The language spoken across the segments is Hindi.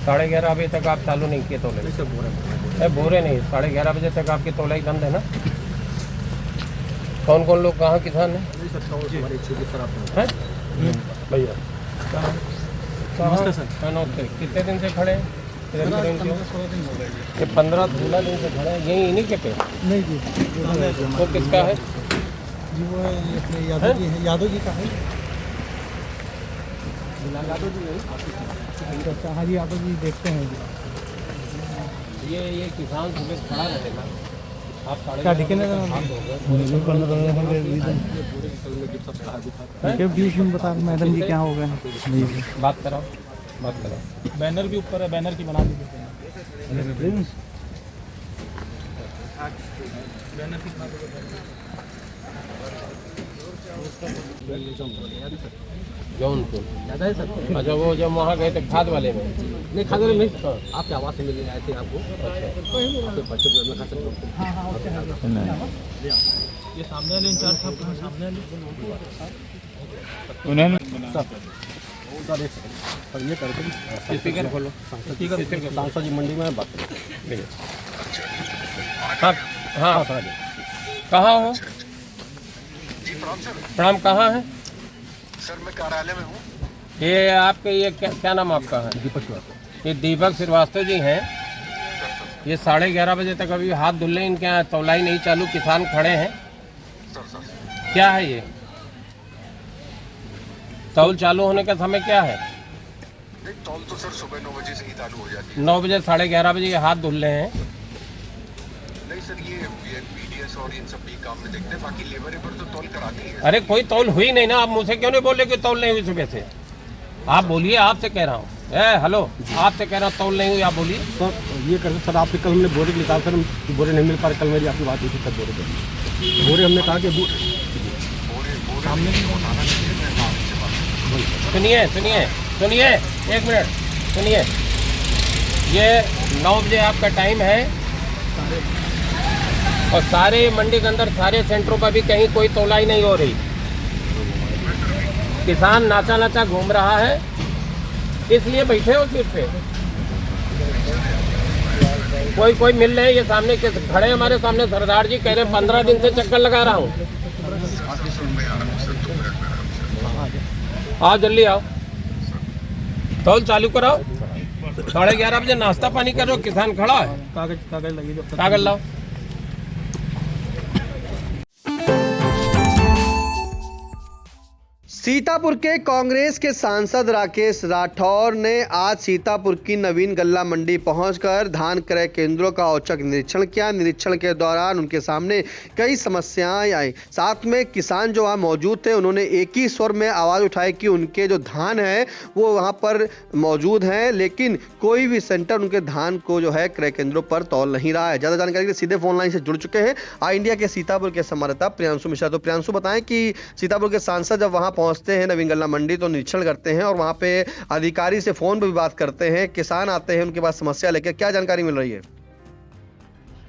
11:30 बजे तक आप चालू नहीं किए तोले? बोरे नहीं, 11:30 बजे तक आपकी तोलाई बंद है ना? कौन कौन लोग कहाँ किसान हैं? भैया नमस्ते, कितने दिन से खड़े हैं? 15-16 दिन से खड़े हैं यहीं इन्हीं के पे? नहीं जी, वो किसका है जी? वो अपने यादव जी का है। यादव जी अच्छा, हाँ जी, यादव जी देखते हैं जी। ये किसान सुबह खड़ा रहेगा, आप क्या दिखे ना बीच में बता मैडम जी क्या हो गए हैं। बात कराओ। बैनर भी ऊपर है, बैनर की बना दीजिए। जौनपुर ज़्यादा है सर। अच्छा, वो जब वहाँ गए थे खाद वाले में? नहीं, खाद वाले में आपके आवाज़ से मिलने आए थे आपको। बच्चे को खा सकते हो। ये सामने वाले इंचार्ज साहब कहाँ? सामने वाले ये करके स्पीकर खोलो। सांसद जी मंडी में बात करें। हाँ हाँ, कहाँ हो? प्रणाम, कहाँ है सर? मैं कार्यालय में हूँ। ये आपके ये क्या नाम आपका है? दीपक श्रीवास्तव। ये दीपक श्रीवास्तव जी हैं। ये 11:30 बजे तक अभी हाथ धुल रहे, इनके यहाँ तौलाई नहीं चालू, किसान खड़े हैं। सर क्या है ये तौल चालू होने का समय क्या है? नहीं, तौल तो सर सुबह 9 बजे से ही चालू हो जाती है। 9 बजे 11:30 बजे ये हाथ धुल रहे हैं। नहीं सर, ये पीडीएस और इन सब भी काम में देखते हैं, बाकी लेबर तो तौल कराती है। अरे कोई तौल हुई नहीं ना, आप मुझसे क्यों नहीं बोले कि तौल नहीं हुई सुबह से? आप बोलिए, आपसे कह रहा हूँ। हेलो, आपसे कह रहा हूँ तौल नहीं हुई, आप बोलिए। सर ये करते सर, आपसे कल हमने बोरे निकाल सर, बोरे नहीं मिल पा रहे। कल मेरी आपकी बात हुई थी सर, बोरे हमने कहा कि सुनिए एक मिनट सुनिए। ये 9 बजे आपका टाइम है और सारे मंडी के अंदर सारे सेंटरों पर भी कहीं कोई तौलाई नहीं हो रही। किसान नाचा घूम रहा है, इसलिए बैठे हो सीट पे। कोई मिल रहे हैं, ये सामने के खड़े हमारे सामने सरदार जी, कह रहे 15 दिन से चक्कर लगा रहा हूँ। आओ जल्दी आओ, तौल चालू कराओ। 11:30 बजे नाश्ता पानी करो, किसान खड़ा है। कागज लाओ। सीतापुर के कांग्रेस के सांसद राकेश राठौर ने आज सीतापुर की नवीन गल्ला मंडी पहुंचकर धान क्रय केंद्रों का औचक निरीक्षण किया। निरीक्षण के दौरान उनके सामने कई समस्याएं आई। साथ में किसान जो वहां मौजूद थे, उन्होंने एक ही स्वर में आवाज उठाई कि उनके जो धान है वो वहां पर मौजूद हैं, लेकिन कोई भी सेंटर उनके धान को जो है क्रय केंद्रों पर तौल नहीं रहा है। ज्यादा जानकारी के लिए सीधे फोन लाइन से जुड़ चुके हैं आई इंडिया के सीतापुर के संवाददाता प्रियांशु मिश्रा। तो प्रियांशु, बताएं कि सीतापुर के सांसद जब वहां पहुंचते हैं नवीन गल्ला मंडी, तो निरीक्षण करते हैं और वहां पे अधिकारी से फोन पर भी बात करते हैं, किसान आते हैं उनके पास समस्या लेकर, क्या जानकारी मिल रही है?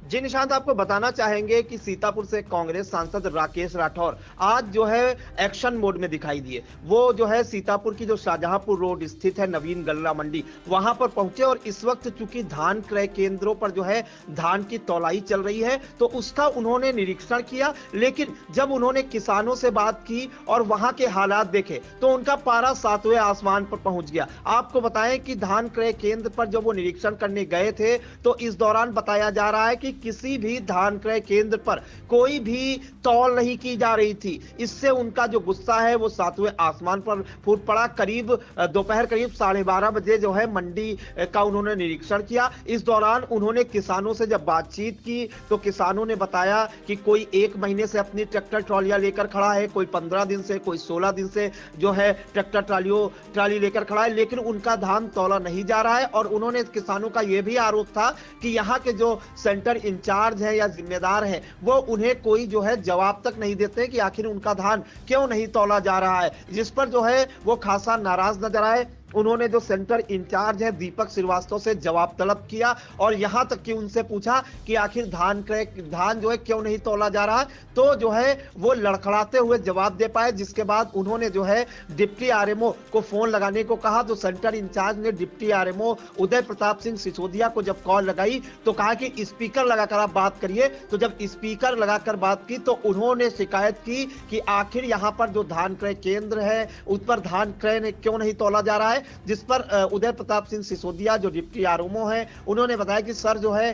जी निशांत, आपको बताना चाहेंगे कि सीतापुर से कांग्रेस सांसद राकेश राठौर आज जो है एक्शन मोड में दिखाई दिए। वो जो है सीतापुर की जो शाहजहांपुर रोड स्थित है नवीन गल्ला मंडी, वहां पर पहुंचे और इस वक्त चूंकि धान क्रय केंद्रों पर जो है धान की तौलाई चल रही है, तो उसका उन्होंने निरीक्षण किया। लेकिन जब उन्होंने किसानों से बात की और वहां के हालात देखे तो उनका पारा 7वें आसमान पर पहुंच गया। आपको बताएं कि धान क्रय केंद्र पर जब वो निरीक्षण करने गए थे, तो इस दौरान बताया जा रहा है कि किसी भी धान क्रय केंद्र पर कोई भी तौल नहीं की जा रही थी। इससे उनका जो गुस्सा है वो 7वें आसमान पर फूट पड़ा। करीब दोपहर करीब 12:30 बजे जो है मंडी का उन्होंने निरीक्षण किया। इस दौरान उन्होंने किसानों से जब बातचीत की तो किसानों ने बताया कि कोई 1 महीने से अपनी ट्रैक्टर ट्रॉलियां लेकर खड़ा है, कोई 15 दिन से, कोई 16 दिन से जो है ट्रैक्टर ट्रॉली लेकर खड़ा है, लेकिन उनका धान तौला नहीं जा रहा है। और उन्होंने किसानों का यह भी आरोप था कि यहाँ के जो सेंटर इंचार्ज है या जिम्मेदार है वो उन्हें कोई जो है जवाब तक नहीं देते कि आखिर उनका धान क्यों नहीं तौला जा रहा है, जिस पर जो है वो खासा नाराज नजर आए। उन्होंने जो सेंटर इंचार्ज है दीपक श्रीवास्तव से जवाब तलब किया और यहां तक कि उनसे पूछा कि आखिर धान जो है क्यों नहीं तौला जा रहा, तो जो है वो लड़खड़ाते हुए जवाब दे पाए, जिसके बाद उन्होंने जो है डिप्टी आरएमओ को फोन लगाने को कहा। तो सेंटर इंचार्ज ने डिप्टी आरएमओ उदय प्रताप सिंह सिसोदिया को जब कॉल लगाई तो कहा कि स्पीकर लगाकर आप बात करिए। तो जब स्पीकर लगाकर बात की तो उन्होंने शिकायत की कि आखिर यहां पर जो धान क्रय केंद्र है उस पर धान क्रय क्यों नहीं तौला जा रहा है, जिस पर उदय प्रताप सिंह सिसोदिया जो डिप्टी आरएमओ है उन्होंने बताया कि सर जो है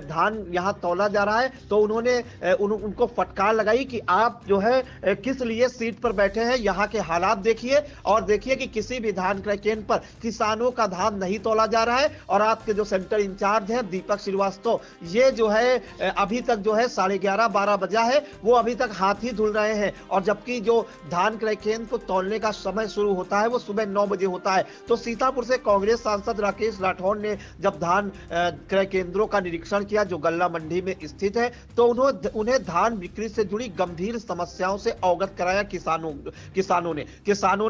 धान यहां तौला जा रहा है। तो उन्होंने उनको फटकार लगाई कि आप जो है किस लिए सीट पर बैठे हैं, यहां के हालात देखिए और देखिए कि किसी भी धान क्रय केंद्र पर किसानों का धान नहीं तौला जा रहा है। और आपके जो सेंटर इंचार्ज हैं दीपक श्रीवास्तव, ये जो है अभी तक जो है 11:30-12 बजा है, वो अभी तक हाथ ही धुल रहे हैं। और जबकि जो धान क्रय केंद्र को तौलने का समय शुरू होता है वो सुबह 9 बजे होता है। तो सीतापुर से कांग्रेस सांसद राकेश राठौर ने जब धान क्रय केंद्रों का निरीक्षण किया जो गल्ला मंडी में स्थित है, तो उन्हें धान बिक्री से जुड़ी गंभीर समस्याओं से अवगत कराया। किसानों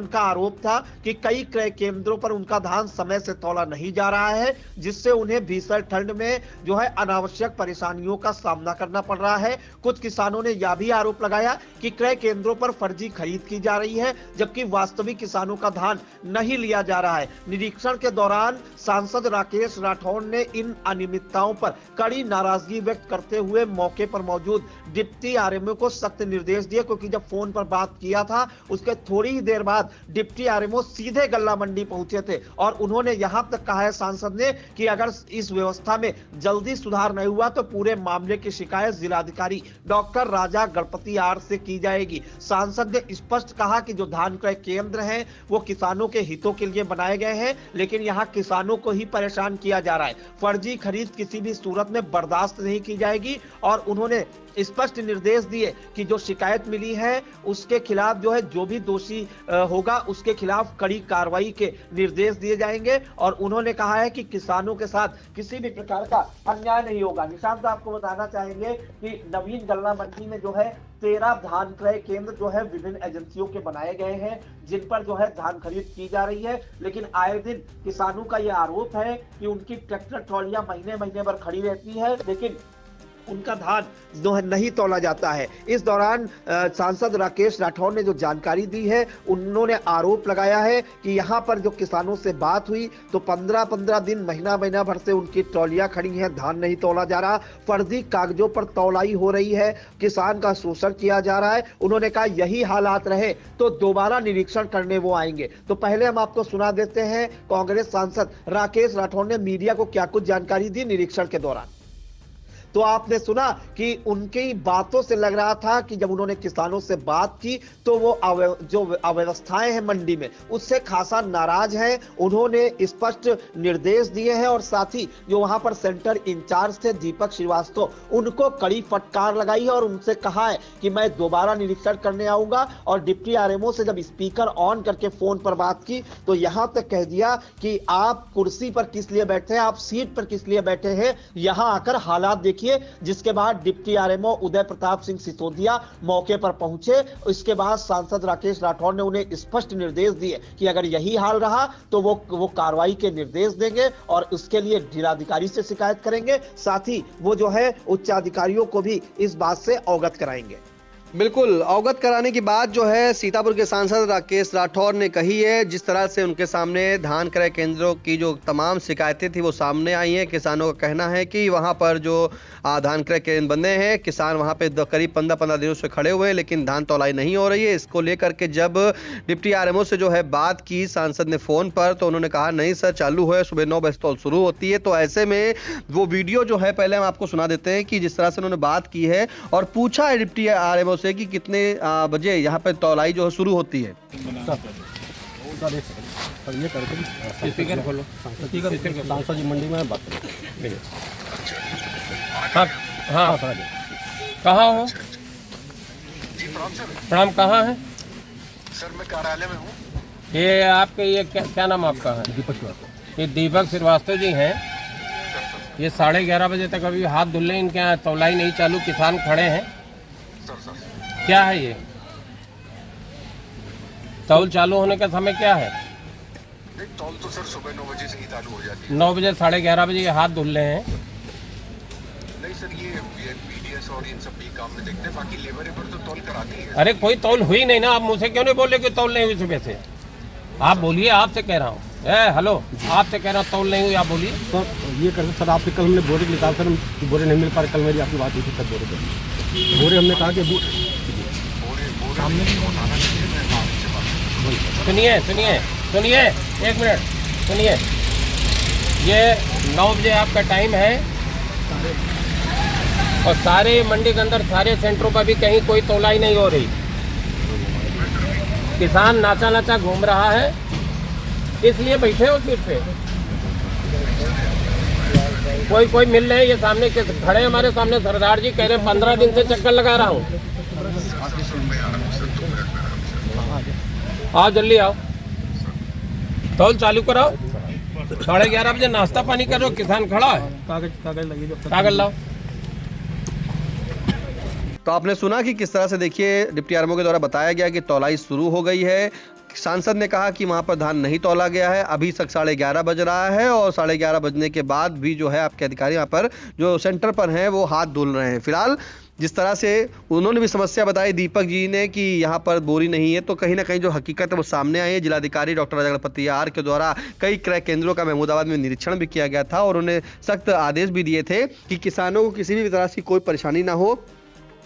का आरोप था कि कई क्रय केंद्रों पर उनका धान समय से तौला नहीं जा रहा है, जिससे उन्हें भीषण ठंड में जो है अनावश्यक परेशानियों का सामना करना पड़ रहा है। कुछ किसानों ने यह भी आरोप लगाया कि क्रय केंद्रों पर फर्जी खरीद की जा रही है, जबकि वास्तविक किसानों का धान नहीं लिया जा रहा है। निरीक्षण के दौरान सांसद राकेश राठौर ने इन अनियमितताओं पर कड़ी नाराजगी व्यक्त करते हुए मौके पर मौजूद डिप्टी आरएमओ को सख्त निर्देश दिए, क्योंकि जब फोन पर बात किया था उसके थोड़ी ही देर बाद डिप्टी आरएमओ सीधे गल्ला मंडी पहुंचे थे और उन्होंने यहां तक कहा है सांसद ने कि अगर इस व्यवस्था में जल्दी सुधार नहीं हुआ तो पूरे मामले की शिकायत जिलाधिकारी डॉक्टर राजा गणपति आर से की जाएगी। सांसद ने स्पष्ट कहा कि जो धान क्रय केंद्र हैं वो किसानों के हितों के लिए बनाए गए हैं, लेकिन यहां किसानों को ही परेशान किया जा रहा है। फर्जी खरीद किसी भी सूरत में बर्दाश्त नहीं की जाएगी और उन्होंने स्पष्ट निर्देश दिए कि जो शिकायत मिली है उसके खिलाफ जो है जो भी दोषी होगा उसके खिलाफ कड़ी कार्रवाई के निर्देश दिए जाएंगे। और उन्होंने कहा है कि किसानों के साथ किसी भी प्रकार का अन्याय नहीं होगा। निशांत आपको बताना चाहेंगे कि नवीन गल्ला मंडी में जो है 13 धान क्रय केंद्र जो है विभिन्न एजेंसियों के बनाए गए हैं, जिन पर जो है धान खरीद की जा रही है, लेकिन आए दिन किसानों का यह आरोप है कि उनकी ट्रैक्टर ट्रॉलियां महीने भर खड़ी रहती है, लेकिन उनका धान जो है नहीं तौला जाता है। इस दौरान सांसद राकेश राठौर ने जो जानकारी दी है, उन्होंने आरोप लगाया है कि यहां पर जो किसानों से बात हुई तो 15 दिन महीना भर से उनकी ट्रॉलियां खड़ी हैं, धान नहीं तौला जा रहा, फर्जी कागजों पर तौलाई हो रही है, किसान का शोषण किया जा रहा है। उन्होंने कहा यही हालात रहे तो दोबारा निरीक्षण करने वो आएंगे। तो पहले हम आपको सुना देते हैं कांग्रेस सांसद राकेश राठौर ने मीडिया को क्या कुछ जानकारी दी निरीक्षण के दौरान। तो आपने सुना कि उनकी बातों से लग रहा था कि जब उन्होंने किसानों से बात की तो वो जो अव्यवस्थाएं हैं मंडी में उससे खासा नाराज हैं। उन्होंने स्पष्ट निर्देश दिए हैं और साथ ही जो वहां पर सेंटर इंचार्ज थे दीपक श्रीवास्तव, उनको कड़ी फटकार लगाई है और उनसे कहा है कि मैं दोबारा निरीक्षण करने आऊंगा। और डिप्टी आरएमओ से जब स्पीकर ऑन करके फोन पर बात की तो यहां तक कह दिया कि आप कुर्सी पर किस लिए बैठे हैं, आप सीट पर किस लिए बैठे हैं, यहां आकर हालात देखिए। जिसके बाद डिप्टी आरएमओ उदय प्रताप सिंह सिसोदिया मौके पर पहुंचे। इसके बाद सांसद राकेश राठौर ने उन्हें स्पष्ट निर्देश दिए कि अगर यही हाल रहा तो वो कार्रवाई के निर्देश देंगे और उसके लिए जिलाधिकारी से शिकायत करेंगे। साथ ही वो जो है उच्चाधिकारियों को भी इस बात से अवगत कराएंगे। बिल्कुल, अवगत कराने की बात जो है सीतापुर के सांसद राकेश राठौर ने कही है। जिस तरह से उनके सामने धान क्रय केंद्रों की जो तमाम शिकायतें थी वो सामने आई हैं। किसानों का कहना है कि वहां पर जो धान क्रय केंद्र बने हैं, किसान वहां पे करीब 15 दिनों से खड़े हुए हैं, लेकिन धान तौलाई नहीं हो रही है। इसको लेकर के जब डिप्टी आरएमओ से जो है बात की सांसद ने फोन पर, तो उन्होंने कहा नहीं सर चालू है, सुबह 9 बजे तौल शुरू होती है। तो ऐसे में वो वीडियो जो है पहले हम आपको सुना देते हैं कि जिस तरह से उन्होंने बात की है और पूछा है डिप्टी आरएमओ से कि कितने बजे यहाँ पे तौलाई जो है शुरू होती है। ये करके स्पीकर खोलो, सांसद जी मंडी में बात करें। हाँ कहाँ हो? जी प्रणाम सर। प्रणाम, कहाँ है? सर मैं कार्यालय में हूँ। ये आपके ये क्या नाम आपका है? दीपक श्रीवास्तव। ये दीपक श्रीवास्तव जी हैं। ये 11:30 बजे तक अभी हाथ धुल रहे, इनके यहाँ तौलाई नहीं चालू, किसान खड़े हैं। सर क्या है ये? तौल चालू होने का समय क्या है? नहीं तौल तो सर सुबह 9 बजे से ही चालू हो जाती है। 9 बजे 11:30 बजे ये हाथ धुल रहे हैं। नहीं सर ये पीडीएस और इन सब भी काम में देखते हैं, बाकी लेबर तो तौल कराती है। अरे कोई तौल हुई नहीं ना, आप मुझसे क्यों नहीं बोले कि तौल नहीं हुई सुबह से? आप बोलिए, आपसे कह रहा हूँ। हेलो, आपसे कह रहा हूँ तौल नहीं हुई, आप बोलिए। सर ये कर सर आपसे कल हमने बोरे निकाल सर बोरे नहीं मिल पा रहे, कल मेरी आपकी बात हुई थी सर बोरे पे। बोरे हमने कहा कि सुनिए सुनिए सुनिए, एक मिनट सुनिए। ये 9 बजे आपका टाइम है और सारे मंडी के अंदर सारे सेंटरों पर भी कहीं कोई तौलाई नहीं हो रही। किसान नाचा नाचा घूम रहा है, इसलिए बैठे हो सीट पे। कोई मिल रहे हैं, ये सामने के खड़े हमारे सामने सरदार जी कह रहे 15 दिन से चक्कर लगा रहा हूँ। आओ जल्दी आओ, तौल चालू कराओ। 11:30 बजे नाश्ता पानी करो, किसान खड़ा है। कागज लगे जो कागज लाओ। तो आपने सुना कि किस तरह से देखिए डिप्टी आरएमओ के द्वारा बताया गया कि तौलाई शुरू हो गई है। सांसद ने कहा कि वहां पर धान नहीं तौला गया है। अभी तक 11:30 बज रहा है और 11:30 बजने के बाद भी जो है आपके अधिकारी यहाँ पर जो सेंटर पर हैं वो हाथ धुल रहे हैं। फिलहाल जिस तरह से उन्होंने भी समस्या बताई दीपक जी ने कि यहाँ पर बोरी नहीं है, तो कहीं ना कहीं जो हकीकत है वो सामने आई है। जिलाधिकारी डॉक्टर राजा गणपति आर के द्वारा कई क्रय केंद्रों का महमूदाबाद में निरीक्षण भी किया गया था और उन्हें सख्त आदेश भी दिए थे कि किसानों को किसी भी तरह की कोई परेशानी ना हो,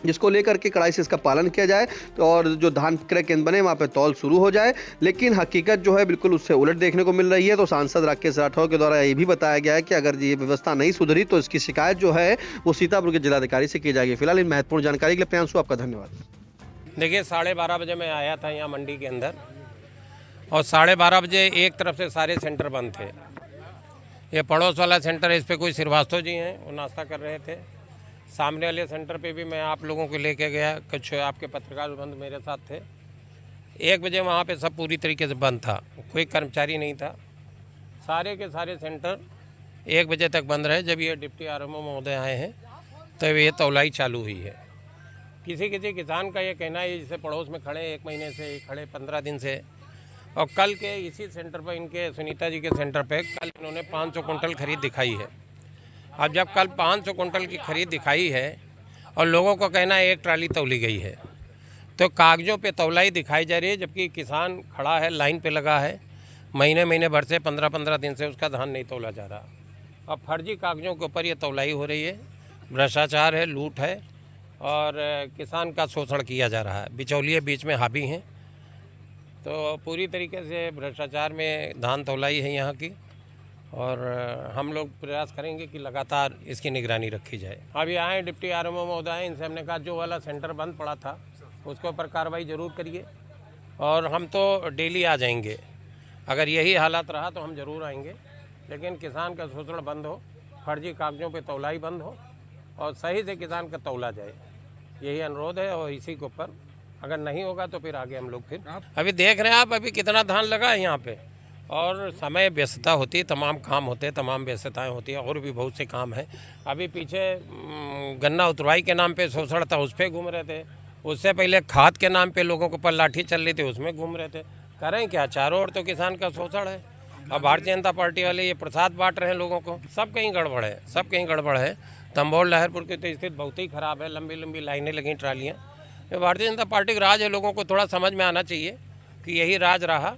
जिसको लेकर के कड़ाई से इसका पालन किया जाए तो और जो धान क्रय केंद्र बने वहाँ पे तौल शुरू हो जाए। लेकिन हकीकत जो है बिल्कुल उससे उलट देखने को मिल रही है। तो सांसद राकेश राठौर के द्वारा ये भी बताया गया है कि अगर ये व्यवस्था नहीं सुधरी तो इसकी शिकायत जो है वो सीतापुर के जिलाधिकारी से की जाएगी। फिलहाल इन महत्वपूर्ण जानकारी के लिए प्रियांशु आपका धन्यवाद। देखिए 12:30 बजे मैं आया था यहाँ मंडी के अंदर और 12:30 बजे एक तरफ से सारे सेंटर बंद थे। ये पड़ोस वाला सेंटर है, इस पर कोई श्रीवास्तव जी हैं, वो नाश्ता कर रहे थे। सामने वाले सेंटर पे भी मैं आप लोगों को लेके गया, कुछ आपके पत्रकार बंधु मेरे साथ थे। 1 बजे वहाँ पे सब पूरी तरीके से बंद था, कोई कर्मचारी नहीं था। सारे के सारे सेंटर 1 बजे तक बंद रहे। जब ये डिप्टी आरएमओ महोदय आए हैं तब ये तौलाई चालू हुई है। किसी किसान का ये कहना है जैसे पड़ोस में खड़े 1 महीने से, खड़े 15 दिन से, और कल के इसी सेंटर पर इनके सुनीता जी के सेंटर पर कल इन्होंने 500 कुंटल खरीद दिखाई है। अब जब कल 500 कुंटल की खरीद दिखाई है और लोगों को कहना है 1 ट्राली तौली गई है, तो कागज़ों पे तौलाई दिखाई जा रही है, जबकि किसान खड़ा है, लाइन पे लगा है, महीने भर से 15 दिन से उसका धान नहीं तौला जा रहा। अब फर्जी कागज़ों के ऊपर ये तौलाई हो रही है, भ्रष्टाचार है, लूट है और किसान का शोषण किया जा रहा है। बिचौलिए बीच में हावी हैं, तो पूरी तरीके से भ्रष्टाचार में धान तौलाई है यहाँ की। और हम लोग प्रयास करेंगे कि लगातार इसकी निगरानी रखी जाए। अभी आए डिप्टी आरएमओ महोदय, इनसे हमने कहा जो वाला सेंटर बंद पड़ा था उसके ऊपर कार्रवाई ज़रूर करिए और हम तो डेली आ जाएंगे। अगर यही हालात रहा तो हम ज़रूर आएंगे, लेकिन किसान का शोषण बंद हो, फर्जी कागज़ों पे तौलाई बंद हो और सही से किसान का तौला जाए, यही अनुरोध है। और इसी के ऊपर अगर नहीं होगा तो फिर आगे हम लोग फिर अभी देख रहे हैं आप अभी कितना धान लगा है यहाँ पे, और समय व्यस्तता होती है, तमाम काम होते हैं, तमाम व्यस्तताएं होती हैं, और भी बहुत से काम हैं। अभी पीछे गन्ना उतरवाई के नाम पे शोषण था, उस पर घूम रहे थे। उससे पहले खाद के नाम पे लोगों के ऊपर लाठी चल रही थी, उसमें घूम रहे थे। करें क्या, चारों ओर तो किसान का शोषण है। अब भारतीय जनता पार्टी वाले ये प्रसाद बांट रहे हैं लोगों को, सब कहीं गड़बड़ है, सब कहीं गड़बड़ है। तंबोल लहरपुर की तो स्थिति बहुत ही ख़राब है, लंबी लंबी लाइनें लगी ट्रालियाँ। ये भारतीय जनता पार्टी का राज है, लोगों को थोड़ा समझ में आना चाहिए कि यही राज रहा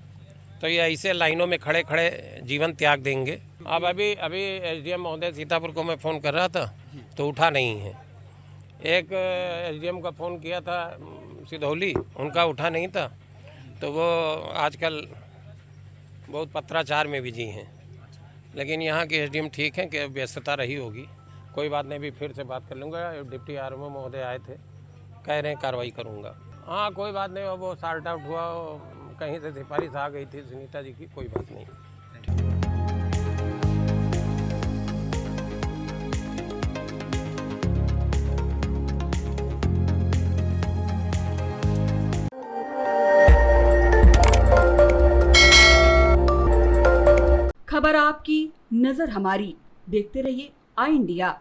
तो ये ऐसे लाइनों में खड़े खड़े जीवन त्याग देंगे। अब अभी एसडीएम महोदय सीतापुर को मैं फ़ोन कर रहा था तो उठा नहीं है। एक एसडीएम का फ़ोन किया था सिधौली, उनका उठा नहीं था, तो वो आजकल बहुत पत्राचार में बिजी हैं। लेकिन यहाँ के एसडीएम ठीक हैं कि व्यस्तता रही होगी, कोई बात नहीं, भी फिर से बात कर लूँगा। डिप्टी आरएमओ महोदय आए थे, कह रहे हैं कार्रवाई करूँगा। हाँ कोई बात नहीं, वो सॉर्ट आउट हुआ, कहीं से सिफारिश आ गई थी सुनीता जी की, कोई बात नहीं। खबर आपकी, नजर हमारी। देखते रहिए आई इंडिया।